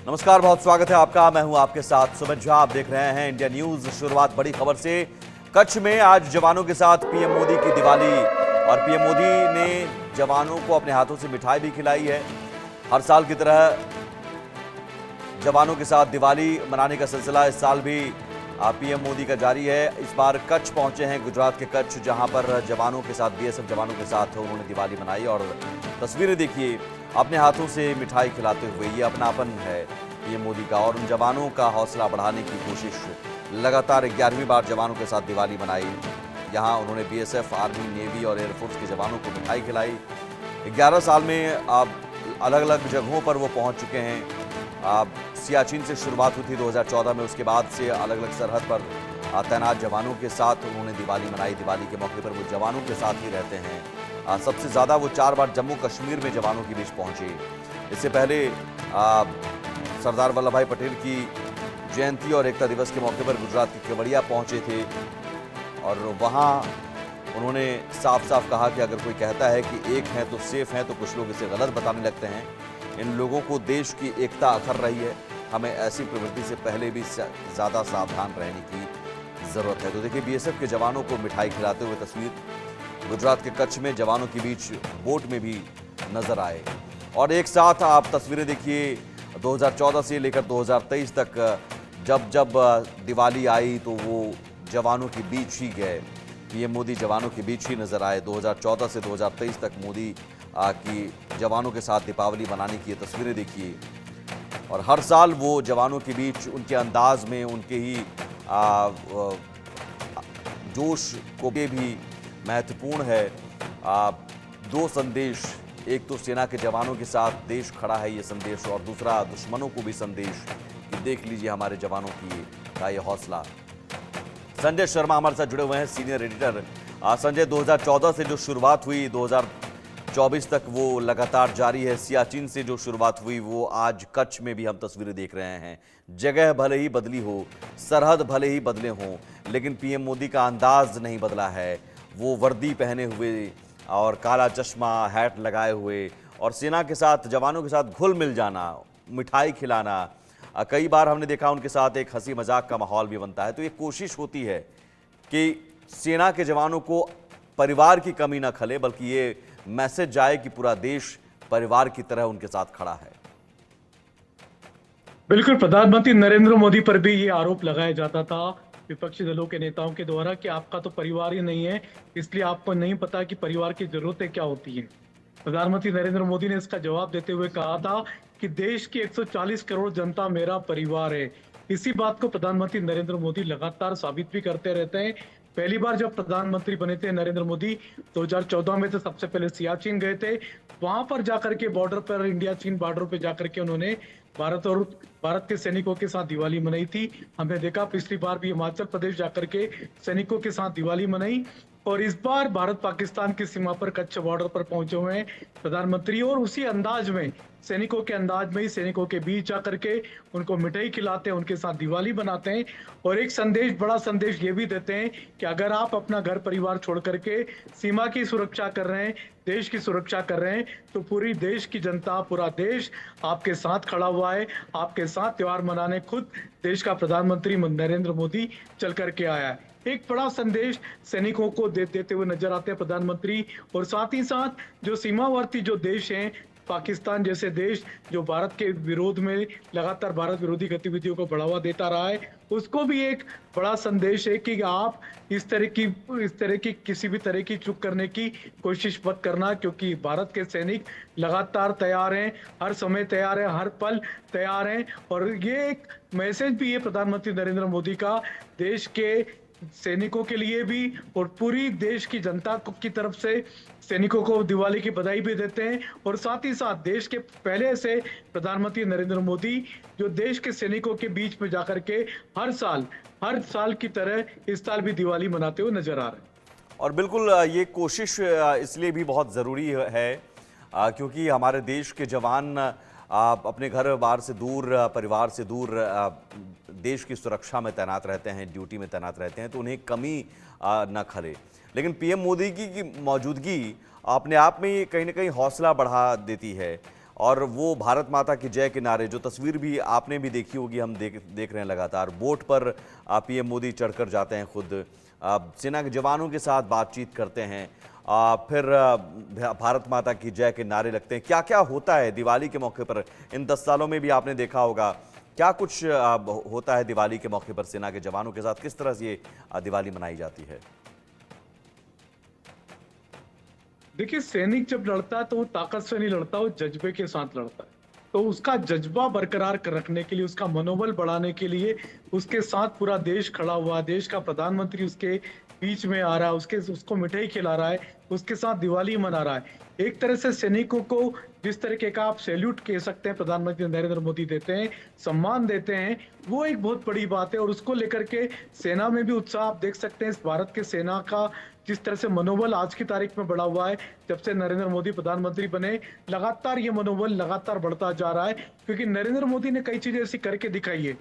नमस्कार, बहुत स्वागत है आपका। मैं हूं आपके साथ सुमित झा। आप देख रहे हैं इंडिया न्यूज। शुरुआत बड़ी खबर से। कच्छ में आज जवानों के साथ पीएम मोदी की दिवाली, और पीएम मोदी ने जवानों को अपने हाथों से मिठाई भी खिलाई है। हर साल की तरह जवानों के साथ दिवाली मनाने का सिलसिला इस साल भी पीएम मोदी का जारी है। इस बार कच्छ पहुंचे हैं, गुजरात के कच्छ, जहां पर जवानों के साथ, बीएसएफ जवानों के साथ उन्होंने दिवाली मनाई। और तस्वीरें देखिए, अपने हाथों से मिठाई खिलाते हुए। ये अपनापन है पीएम मोदी का, और उन जवानों का हौसला बढ़ाने की कोशिश। लगातार 11वीं बार जवानों के साथ दिवाली मनाई। यहाँ उन्होंने बीएसएफ, आर्मी, नेवी और एयरफोर्स के जवानों को मिठाई खिलाई। 11 साल में अब अलग अलग जगहों पर वो पहुंच चुके हैं। सियाचिन से शुरुआत हुई थी 2014 में, उसके बाद से अलग अलग सरहद पर तैनात जवानों के साथ उन्होंने दिवाली मनाई। दिवाली के मौके पर वो जवानों के साथ ही रहते हैं। सबसे ज़्यादा वो 4 बार जम्मू कश्मीर में जवानों के बीच पहुंचे। इससे पहले सरदार वल्लभ भाई पटेल की जयंती और एकता दिवस के मौके पर गुजरात के केवड़िया पहुंचे थे, और वहाँ उन्होंने साफ साफ कहा कि अगर कोई कहता है कि एक है तो सेफ है, तो कुछ लोग इसे गलत बताने लगते हैं। इन लोगों को देश की एकता अखर रही है। हमें ऐसी प्रवृत्ति से पहले भी ज़्यादा सावधान रहने की ज़रूरत है। तो देखिए, बीएसएफ के जवानों को मिठाई खिलाते हुए तस्वीर गुजरात के कच्छ में जवानों के बीच बोट में भी नजर आए। और एक साथ आप तस्वीरें देखिए, 2014 से लेकर 2023 तक जब जब दिवाली आई तो वो जवानों के बीच ही गए। पीएम मोदी जवानों के बीच ही नजर आए। 2014 से 2023 तक मोदी की जवानों के साथ दीपावली मनाने की ये तस्वीरें देखिए। और हर साल वो जवानों के बीच उनके अंदाज में, उनके ही जोश को भी महत्वपूर्ण है। 2 संदेश, एक तो सेना के जवानों के साथ देश खड़ा है, ये संदेश, और दूसरा दुश्मनों को भी संदेश कि देख लीजिए हमारे जवानों का ये हौसला। संजय शर्मा हमारे साथ जुड़े हुए हैं, सीनियर एडिटर। संजय, 2014 से जो शुरुआत हुई 2024 तक वो लगातार जारी है। सियाचिन से जो शुरुआत हुई वो आज कच्छ में भी हम तस्वीरें देख रहे हैं। जगह भले ही बदली हो, सरहद भले ही बदले हों, लेकिन पीएम मोदी का अंदाज नहीं बदला है। वो वर्दी पहने हुए और काला चश्मा, हैट लगाए हुए, और सेना के साथ, जवानों के साथ घुल मिल जाना, मिठाई खिलाना। कई बार हमने देखा उनके साथ एक हंसी मजाक का माहौल भी बनता है। तो ये कोशिश होती है कि सेना के जवानों को परिवार की कमी ना खले, बल्कि ये मैसेज जाए कि पूरा देश परिवार की तरह उनके साथ खड़ा है। बिल्कुल, प्रधानमंत्री नरेंद्र मोदी पर भी ये आरोप लगाया जाता था विपक्षी दलों के नेताओं के द्वारा कि आपका तो परिवार ही नहीं है, इसलिए आपको नहीं पता कि परिवार की जरूरतें क्या होती हैं। प्रधानमंत्री नरेंद्र मोदी ने इसका जवाब देते हुए कहा था कि देश की 140 करोड़ जनता मेरा परिवार है। इसी बात को प्रधानमंत्री नरेंद्र मोदी लगातार साबित भी करते रहते हैं। पहली बार जब प्रधानमंत्री बने थे नरेंद्र मोदी 2014 में, तो सबसे पहले सियाचिन गए थे। वहां पर जाकर के बॉर्डर पर, इंडिया चीन बॉर्डर पर जाकर के उन्होंने भारत के सैनिकों के साथ दिवाली मनाई थी। हमने देखा पिछली बार भी हिमाचल प्रदेश जाकर के सैनिकों के साथ दिवाली मनाई, और इस बार भारत पाकिस्तान की सीमा पर कच्छ बॉर्डर पर पहुंचे हुए हैं प्रधानमंत्री, और उसी अंदाज में, सैनिकों के अंदाज में ही, सैनिकों के बीच जाकर के उनको मिठाई खिलाते हैं, उनके साथ दिवाली बनाते हैं। और एक संदेश, बड़ा संदेश ये भी देते हैं कि अगर आप अपना घर परिवार छोड़ करके सीमा की सुरक्षा कर रहे हैं, देश की सुरक्षा कर रहे हैं, तो पूरी देश की जनता, पूरा देश आपके साथ खड़ा हुआ है। आपके साथ त्योहार मनाने खुद देश का प्रधानमंत्री नरेंद्र मोदी चल करके आया है। एक बड़ा संदेश सैनिकों को देते हुए नजर आते हैं प्रधानमंत्री। और साथ ही साथ जो सीमावर्ती जो देश हैं, पाकिस्तान जैसे देश जो भारत के विरोध में लगातार भारत विरोधी गतिविधियों को बढ़ावा देता रहा है, उसको भी एक बड़ा संदेश है कि आप इस तरह की किसी भी तरह की चूक करने की कोशिश मत करना, क्योंकि भारत के सैनिक लगातार तैयार हैं, हर समय तैयार हैं, हर पल तैयार हैं। और ये एक मैसेज भी है प्रधानमंत्री नरेंद्र मोदी का देश के सैनिकों के लिए भी, और पूरी देश की जनता की तरफ से सैनिकों को दिवाली की बधाई भी देते हैं। और साथ ही साथ देश के पहले से प्रधानमंत्री नरेंद्र मोदी जो देश के सैनिकों के बीच में जाकर के हर साल की तरह इस साल भी दिवाली मनाते हुए नजर आ रहे हैं। और बिल्कुल ये कोशिश इसलिए भी बहुत ज़रूरी है क्योंकि हमारे देश के जवान अपने घर बार से दूर, परिवार से दूर देश की सुरक्षा में तैनात रहते हैं, ड्यूटी में तैनात रहते हैं, तो उन्हें कमी न खले। लेकिन पीएम मोदी की मौजूदगी अपने आप में कहीं ना कहीं हौसला बढ़ा देती है। और वो भारत माता की जय के नारे, जो तस्वीर भी आपने भी देखी होगी, हम देख रहे हैं लगातार, बोट पर पीएम मोदी चढ़कर जाते हैं, खुद सेना के जवानों के साथ बातचीत करते हैं, फिर भारत माता की जय के नारे लगते हैं। क्या क्या होता है दिवाली के मौके पर? इन 10 सालों में भी आपने देखा होगा, क्या कुछ होता है दिवाली के मौके पर सेना के जवानों के साथ? किस तरह से ये दिवाली मनाई जाती है? देखिए, सैनिक जब लड़ता है तो वो ताकत से नहीं लड़ता, वो जज्बे के साथ लड़ता है। तो उसका जज्बा बरकरार रखने के लिए, उसका मनोबल बढ़ाने के लिए उसके साथ पूरा देश खड़ा हुआ, देश का प्रधानमंत्री उसके बीच में आ रहा है, उसको मिठाई खिला रहा है, उसके साथ दिवाली मना रहा है। एक तरह से सैनिकों को जिस तरीके का आप सैल्यूट कह सकते हैं प्रधानमंत्री नरेंद्र मोदी देते हैं, सम्मान देते हैं, वो एक बहुत बड़ी बात है। और उसको लेकर के सेना में भी उत्साह आप देख सकते हैं। इस भारत के सेना का जिस तरह से मनोबल आज की तारीख में बढ़ा हुआ है, जब से नरेंद्र मोदी प्रधानमंत्री बने, लगातार ये मनोबल लगातार बढ़ता जा रहा है, क्योंकि नरेंद्र मोदी ने कई चीजें ऐसी करके दिखाई है।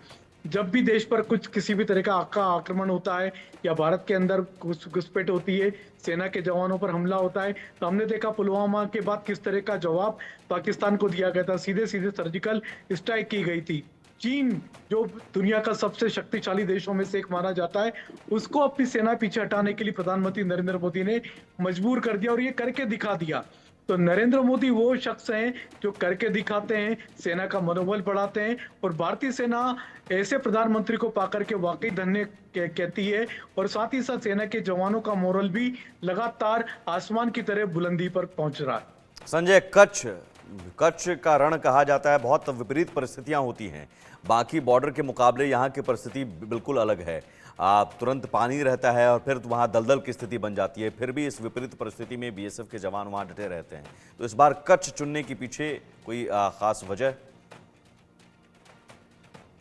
जब भी देश पर कुछ किसी भी तरह का आक्रमण होता है या भारत के अंदर घुसपैठ होती है, सेना के जवानों पर हमला होता है, तो हमने देखा पुलवामा के बाद किस तरह का जवाब पाकिस्तान को दिया गया था। सीधे सीधे सर्जिकल स्ट्राइक की गई थी। चीन, जो दुनिया का सबसे शक्तिशाली देशों में से एक माना जाता है, उसको अपनी सेना पीछे हटाने के लिए प्रधानमंत्री नरेंद्र मोदी ने मजबूर कर दिया, और ये करके दिखा दिया। तो नरेंद्र मोदी वो शख्स हैं जो करके दिखाते हैं, सेना का मनोबल बढ़ाते हैं, और भारतीय सेना ऐसे प्रधानमंत्री को पाकर के वाकई धन्य कहती है। और साथ ही साथ सेना के जवानों का मोरल भी लगातार आसमान की तरह बुलंदी पर पहुंच रहा है। संजय, कच्छ का रण कहा जाता है, बहुत विपरीत परिस्थितियां होती हैं। बाकी बॉर्डर के मुकाबले यहाँ की परिस्थिति बिल्कुल अलग है। तुरंत पानी रहता है और फिर वहाँ दलदल की स्थिति बन जाती है। फिर भी इस विपरीत परिस्थिति में बीएसएफ के जवान वहाँ डटे रहते हैं। तो इस बार कच्छ चुनने के पीछे कोई खास वजह?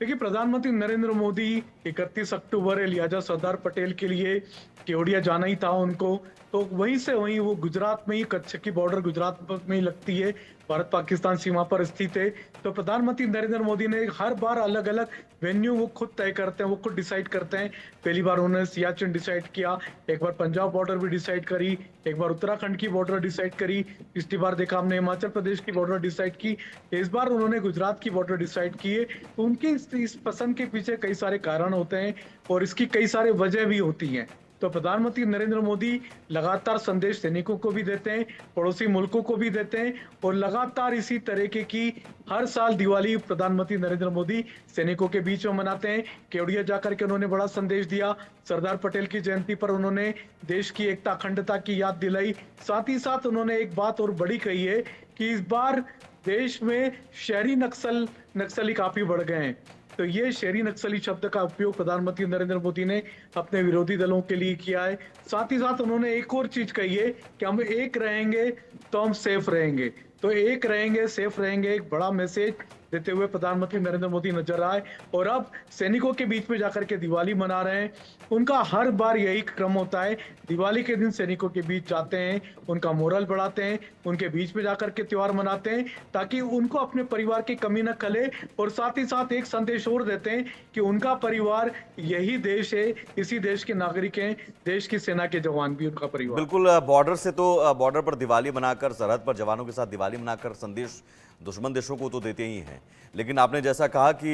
देखिए, प्रधानमंत्री नरेंद्र मोदी 31 अक्टूबर है, लिहाजा सरदार पटेल के लिए केवड़िया जाना ही था उनको। तो वहीं से वहीं वो गुजरात में ही, कच्छ की बॉर्डर गुजरात में ही लगती है, भारत पाकिस्तान सीमा पर स्थित है। तो प्रधानमंत्री नरेंद्र मोदी ने हर बार अलग अलग वेन्यू वो खुद तय करते हैं, वो खुद डिसाइड करते हैं। पहली बार उन्होंने सियाचिन डिसाइड किया, एक बार पंजाब बॉर्डर भी डिसाइड करी, एक बार उत्तराखंड की बॉर्डर डिसाइड करी, पिछली बार देखा हमने हिमाचल प्रदेश की बॉर्डर डिसाइड की, इस बार उन्होंने गुजरात की बॉर्डर डिसाइड की है। तो उनकी इस पसंद के पीछे कई सारे कारण होते हैं और इसकी कई सारे वजह भी होती हैं। तो प्रधानमंत्री नरेंद्र मोदी लगातार संदेश सैनिकों को भी देते हैं, पड़ोसी मुल्कों को भी देते हैं, और लगातार इसी तरीके की हर साल दिवाली प्रधानमंत्री नरेंद्र मोदी सैनिकों के बीच में मनाते हैं। केवड़िया जाकर के उन्होंने बड़ा संदेश दिया, सरदार पटेल की जयंती पर उन्होंने देश की एकता अखंडता की याद दिलाई। साथ ही साथ उन्होंने एक बात और बड़ी कही है कि इस बार देश में शहरी नक्सली काफी बढ़ गए हैं। तो ये शहरी नक्सली शब्द का उपयोग प्रधानमंत्री नरेंद्र मोदी ने अपने विरोधी दलों के लिए किया है। साथ ही साथ उन्होंने एक और चीज कही है कि हम एक रहेंगे तो हम सेफ रहेंगे। तो एक रहेंगे, सेफ रहेंगे, एक बड़ा मैसेज देते हुए प्रधानमंत्री नरेंद्र मोदी नजर आए, और अब सैनिकों के बीच में जाकर के दिवाली मना रहे हैं। उनका हर बार यही क्रम होता है, दिवाली के दिन सैनिकों के बीच जाते हैं, उनका मोरल बढ़ाते हैं, उनके बीच में जाकर के त्योहार मनाते हैं, ताकि उनको अपने परिवार की कमी न खले। और साथ ही साथ एक संदेश और देते हैं कि उनका परिवार यही देश है, इसी देश के नागरिक हैं, देश की सेना के जवान भी उनका परिवार। बिल्कुल, बॉर्डर से तो बॉर्डर पर दिवाली मनाकर, सरहद पर जवानों के साथ दिवाली मनाकर संदेश दुश्मन देशों को तो देते ही हैं। लेकिन आपने जैसा कहा कि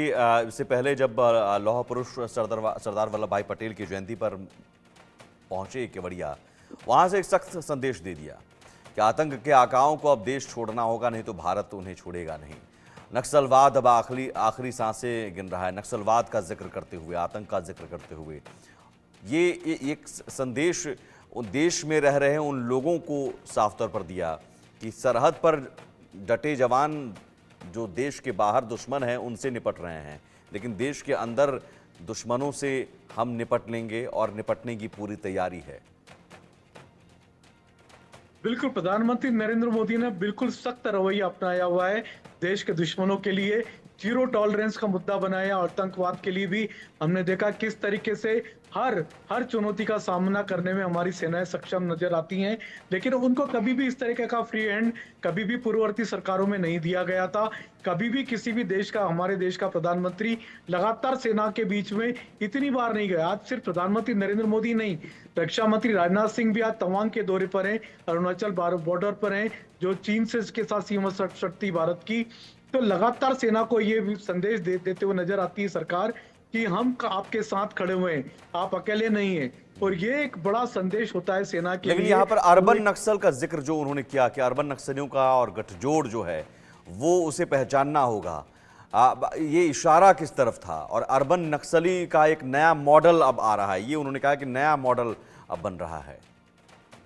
इससे पहले जब लौह पुरुष सरदार वल्लभ भाई पटेल की जयंती पर पहुंचे केवड़िया, वहां से एक सख्त संदेश दे दिया कि आतंक के आकाओं को अब देश छोड़ना होगा, नहीं तो भारत उन्हें छोड़ेगा नहीं। नक्सलवाद अब आखिरी सांसें गिन रहा है। नक्सलवाद का जिक्र करते हुए, आतंक का जिक्र करते हुए ये एक संदेश उन देश में रह रहे उन लोगों को साफ तौर पर दिया कि सरहद पर डटे जवान जो देश के बाहर दुश्मन हैं उनसे निपट रहे हैं, लेकिन देश के अंदर दुश्मनों से हम निपट लेंगे और निपटने की पूरी तैयारी है। बिल्कुल, प्रधानमंत्री नरेंद्र मोदी ने बिल्कुल सख्त रवैया अपनाया हुआ है देश के दुश्मनों के लिए, जीरो टॉलरेंस का मुद्दा बनाया। आतंकवाद के लिए भी हमने देखा किस तरीके से हर चुनौती का सामना करने में हमारी सेनाएं सक्षम नजर आती हैं, लेकिन उनको कभी भी इस तरीके का फ्री हैंड कभी भी पूर्ववर्ती सरकारों में नहीं दिया गया था। कभी भी किसी भी देश का, हमारे देश का प्रधानमंत्री लगातार सेना के बीच में इतनी बार नहीं गया। आज सिर्फ प्रधानमंत्री नरेंद्र मोदी नहीं, रक्षा मंत्री राजनाथ सिंह भी आज तवांग के दौरे पर हैं, अरुणाचल बॉर्डर पर हैं, जो चीन से के साथ सीमा सटती भारत की। तो लगातार सेना को ये भी संदेश देते हुए नजर आती है सरकार कि हम आपके साथ खड़े हुए हैं, आप अकेले नहीं हैं। और ये एक बड़ा संदेश होता है सेना के लेकिन लिए। यहाँ पर अर्बन नक्सल का जिक्र जो उन्होंने किया कि अर्बन नक्सलियों का और गठजोड़ जो है वो उसे पहचानना होगा, ये इशारा किस तरफ था? और अर्बन नक्सली का एक नया मॉडल अब आ रहा है, ये उन्होंने कहा कि नया मॉडल अब बन रहा है,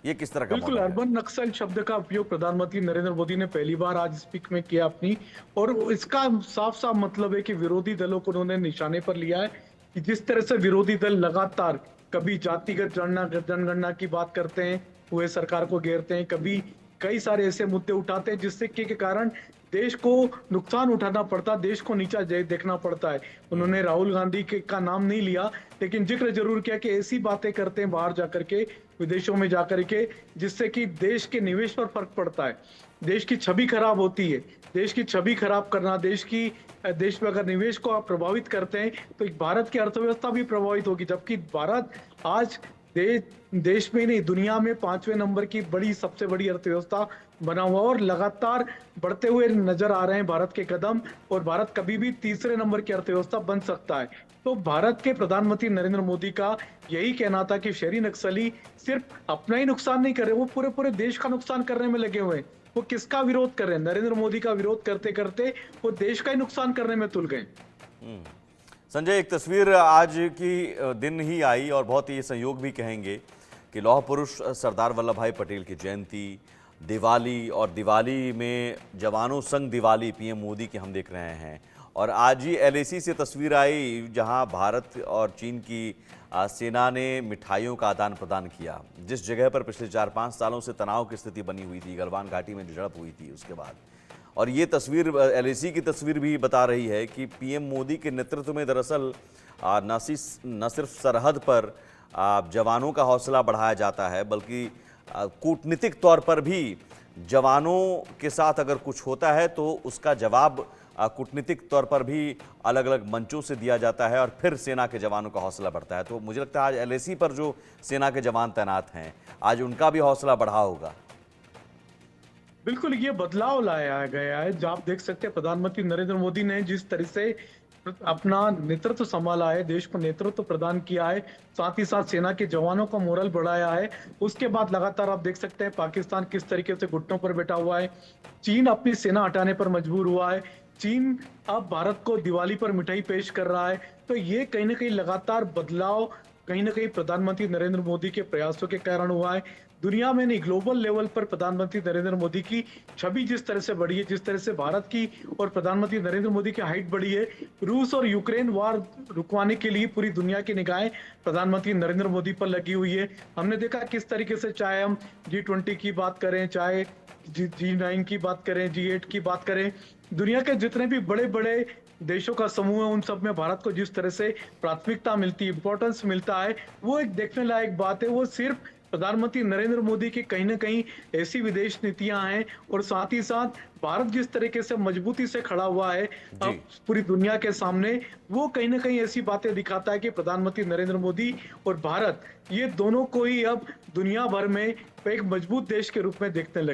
ये किस तरह का बिल्कुल, मॉडल है? अर्बन नक्सल शब्द का उपयोग प्रधानमंत्री नरेंद्र मोदी ने पहली बार आज स्पीक में किया अपनी, और इसका साफ साफ मतलब है कि विरोधी दलों को उन्होंने निशाने पर लिया है कि जिस तरह से विरोधी दल लगातार कभी जातिगत जनगणना की बात करते हैं, हुए सरकार को घेरते हैं, कभी कई सारे ऐसे मुद्दे उठाते हैं जिससे के कारण देश को नुकसान उठाना पड़ता, देश को नीचा देखना पड़ता है। उन्होंने राहुल गांधी का नाम नहीं लिया, लेकिन जिक्र जरूर किया कि ऐसी बातें करते हैं बाहर जाकर के, विदेशों में जाकर के, जिससे कि देश के निवेश पर फर्क पड़ता है, देश की छवि खराब होती है। देश की छवि खराब करना, देश में अगर निवेश को आप प्रभावित करते हैं तो भारत की अर्थव्यवस्था भी प्रभावित होगी। जबकि भारत आज देश में नहीं, दुनिया में 5वें नंबर की सबसे बड़ी अर्थव्यवस्था बना हुआ, और लगातार बढ़ते हुए नजर आ रहे हैं भारत के कदम, और भारत कभी भी तीसरे नंबर की अर्थव्यवस्था बन सकता है। तो भारत के प्रधानमंत्री नरेंद्र मोदी का यही कहना था कि शहरी नक्सली सिर्फ अपना ही नुकसान नहीं कर रहे, वो पूरे देश का नुकसान करने में लगे हुए हैं। वो किसका विरोध कर रहे हैं? नरेंद्र मोदी का विरोध करते करते वो देश का ही नुकसान करने में तुल गए। संजय, एक तस्वीर आज की दिन ही आई और बहुत ही संयोग भी कहेंगे कि लौह पुरुष सरदार वल्लभ भाई पटेल की जयंती, दिवाली, और दिवाली में जवानों संग दिवाली पीएम मोदी की हम देख रहे हैं। और आज ही LAC से तस्वीर आई जहां भारत और चीन की सेना ने मिठाइयों का आदान प्रदान किया, जिस जगह पर पिछले 4-5 सालों से तनाव की स्थिति बनी हुई थी, गलवान घाटी में जो झड़प हुई थी उसके बाद। और ये तस्वीर LAC की तस्वीर भी बता रही है कि पीएम मोदी के नेतृत्व में दरअसल न सिर्फ सरहद पर जवानों का हौसला बढ़ाया जाता है, बल्कि कूटनीतिक तौर पर भी जवानों के साथ अगर कुछ होता है तो उसका जवाब कूटनीतिक तौर पर भी अलग अलग मंचों से दिया जाता है, और फिर सेना के जवानों का हौसला बढ़ता है। तो मुझे लगता है आज LAC पर जो सेना के जवान तैनात हैं, आज उनका भी हौसला बढ़ा होगा। बिल्कुल, ये बदलाव लाया गया है। जो आप देख सकते हैं, प्रधानमंत्री नरेंद्र मोदी ने जिस तरह से अपना नेतृत्व संभाला है, देश को नेतृत्व प्रदान किया है, साथ ही साथ सेना के जवानों का मोरल बढ़ाया है, उसके बाद लगातार आप देख सकते हैं पाकिस्तान किस तरीके से घुटनों पर बैठा हुआ है। चीन अपनी सेना हटाने पर मजबूर हुआ है। चीन अब भारत को दिवाली पर मिठाई पेश कर रहा है। तो ये कहीं ना कहीं लगातार बदलाव कहीं ना कहीं प्रधानमंत्री नरेंद्र मोदी के प्रयासों के कारण हुआ है। दुनिया में नहीं, ग्लोबल लेवल पर प्रधानमंत्री नरेंद्र मोदी की छवि जिस तरह से बढ़ी है, जिस तरह से भारत की और प्रधानमंत्री नरेंद्र मोदी की हाइट बढ़ी है, रूस और यूक्रेन वार रुकवाने के लिए पूरी दुनिया की निगाहें प्रधानमंत्री नरेंद्र मोदी पर लगी हुई है। हमने देखा किस तरीके से, चाहे हम G20 की बात करें, चाहे G9 की बात करें, G8 की बात करें, दुनिया के जितने भी बड़े बड़े देशों का समूह है, उन सब में भारत को जिस तरह से प्राथमिकता मिलती है, इंपॉर्टेंस मिलता है, वो एक देखने लायक बात है। वो सिर्फ प्रधानमंत्री नरेंद्र मोदी की कहीं ना कहीं ऐसी विदेश नीतियां हैं, और साथ ही साथ भारत जिस तरीके से मजबूती से खड़ा हुआ है अब पूरी दुनिया के सामने, वो कहीं ना कहीं ऐसी बातें दिखाता है कि प्रधानमंत्री नरेंद्र मोदी और भारत, ये दोनों को ही अब दुनिया भर में एक मजबूत देश के रूप में देखने लगे।